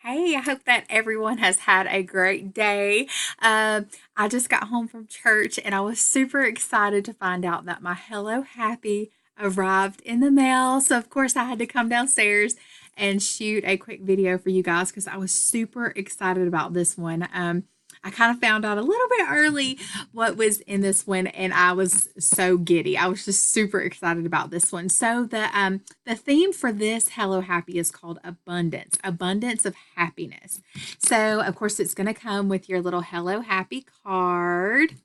Hey, I hope that everyone has had a great day. I just got home from church and I was super excited to find out that my Hello Happy arrived in the mail. So, of course, I had to come downstairs and shoot a quick video for you guys because I was super excited about this one. I kind of found out a little bit early what was in this one, and I was so giddy. I was just super excited about this one. So the theme for this Hello Happy is called abundance, abundance of happiness. So of course it's going to come with your little Hello Happy card.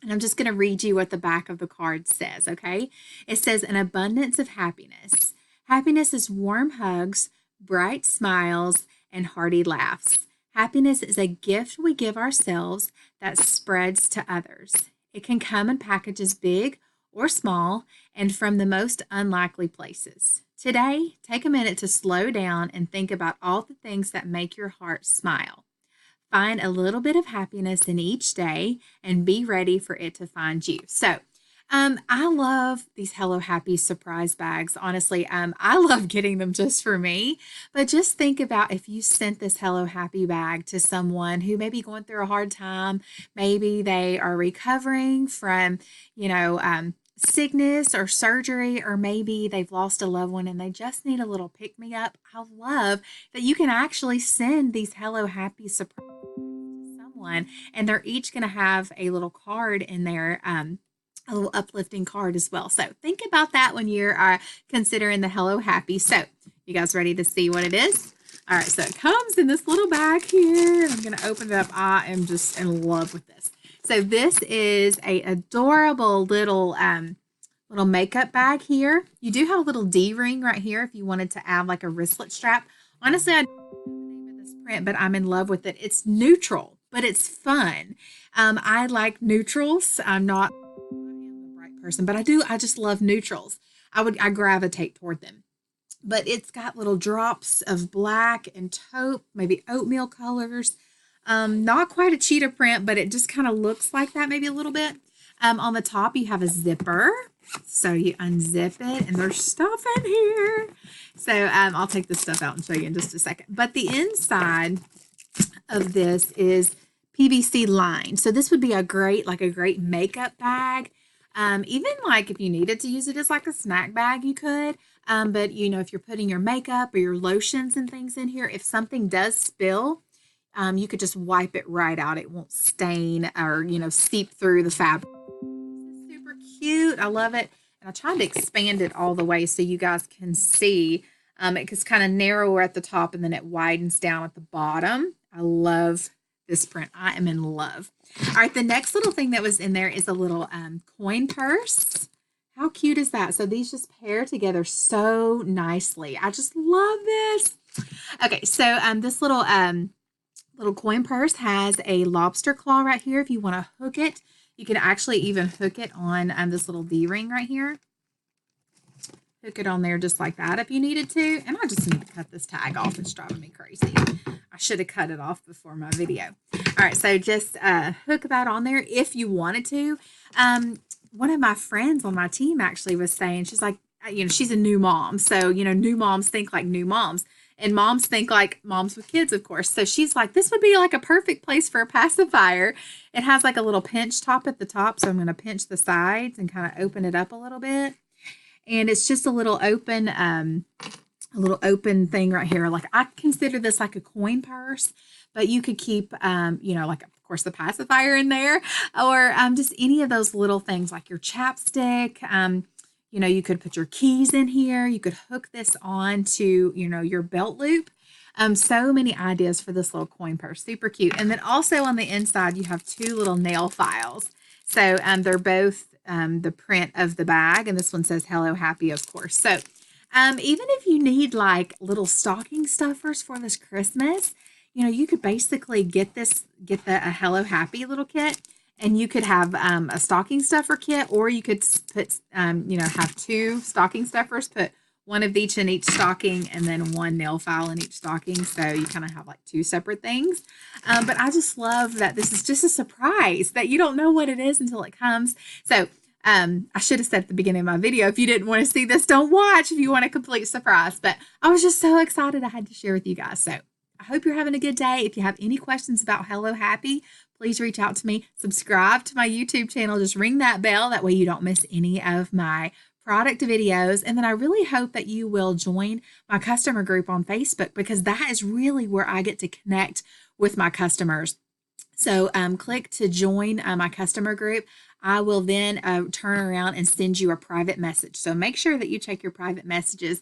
And I'm just going to read you what the back of the card says, okay? It says an abundance of happiness. Happiness is warm hugs, bright smiles, and hearty laughs. Happiness is a gift we give ourselves that spreads to others. It can come in packages big or small and from the most unlikely places. Today, take a minute to slow down and think about all the things that make your heart smile. Find a little bit of happiness in each day and be ready for it to find you. So, I love these Hello Happy surprise bags. Honestly, I love getting them just for me. But just think about if you sent this Hello Happy bag to someone who may be going through a hard time. Maybe they are recovering from, sickness or surgery, or maybe they've lost a loved one and they just need a little pick me up. I love that you can actually send these Hello Happy surprise to someone, and they're each going to have a little card in there. A little uplifting card as well. So think about that when you're considering the Hello Happy. So you guys ready to see what it is? All right, so it comes in this little bag here. I'm going to open it up. I am just in love with this. So this is a adorable little makeup bag here. You do have a little D-ring right here if you wanted to add like a wristlet strap. Honestly, I don't know the name of this print, but I'm in love with it. It's neutral, but it's fun. I like neutrals. I'm not person, but I just love neutrals. I gravitate toward them. But it's got little drops of black and taupe, maybe oatmeal colors. Not quite a cheetah print, but it just kind of looks like that maybe a little bit. On the top, you have a zipper. So you unzip it, and there's stuff in here. So I'll take this stuff out and show you in just a second. But the inside of this is PVC lined. So this would be a great makeup bag. Even like if you needed to use it as like a snack bag, you could. But if you're putting your makeup or your lotions and things in here, if something does spill, you could just wipe it right out. It won't stain or, seep through the fabric. This is super cute. I love it. And I tried to expand it all the way so you guys can see. It's kind of narrower at the top and then it widens down at the bottom. I love this print. I am in love. All right, the next little thing that was in there is a little coin purse. How cute is that? So these just pair together so nicely. I just love this. Okay, so this little coin purse has a lobster claw right here. If you want to hook it, you can actually even hook it on this little D-ring right here. Hook it on there just like that if you needed to. And I just need to cut this tag off. It's driving me crazy. I should have cut it off before my video. All right, so just hook that on there if you wanted to. One of my friends on my team actually was saying, she's like, she's a new mom. So, new moms think like new moms. And moms think like moms with kids, of course. So she's like, this would be like a perfect place for a pacifier. It has like a little pinch top at the top. So I'm going to pinch the sides and kind of open it up a little bit. And it's just a little open thing right here. Like I consider this like a coin purse, but you could keep, like of course the pacifier in there, or just any of those little things like your chapstick. You could put your keys in here. You could hook this on to, your belt loop. So many ideas for this little coin purse. Super cute. And then also on the inside, you have two little nail files. So they're both the print of the bag, and this one says Hello Happy, of course. So even if you need like little stocking stuffers for this Christmas, you could basically get a Hello Happy little kit, and you could have a stocking stuffer kit, or you could put, have two stocking stuffers, put one of each in each stocking, and then one nail file in each stocking. So you kind of have like two separate things. But I just love that this is just a surprise that you don't know what it is until it comes. So I should have said at the beginning of my video, if you didn't want to see this, don't watch if you want a complete surprise. But I was just so excited I had to share with you guys. So I hope you're having a good day. If you have any questions about Hello Happy, please reach out to me. Subscribe to my YouTube channel. Just ring that bell. That way you don't miss any of my product videos. And then I really hope that you will join my customer group on Facebook, because that is really where I get to connect with my customers. So click to join my customer group. I will then turn around and send you a private message. So make sure that you check your private messages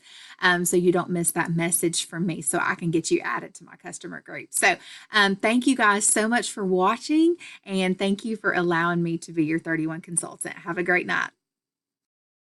so you don't miss that message from me, so I can get you added to my customer group. So thank you guys so much for watching, and thank you for allowing me to be your 31 consultant. Have a great night.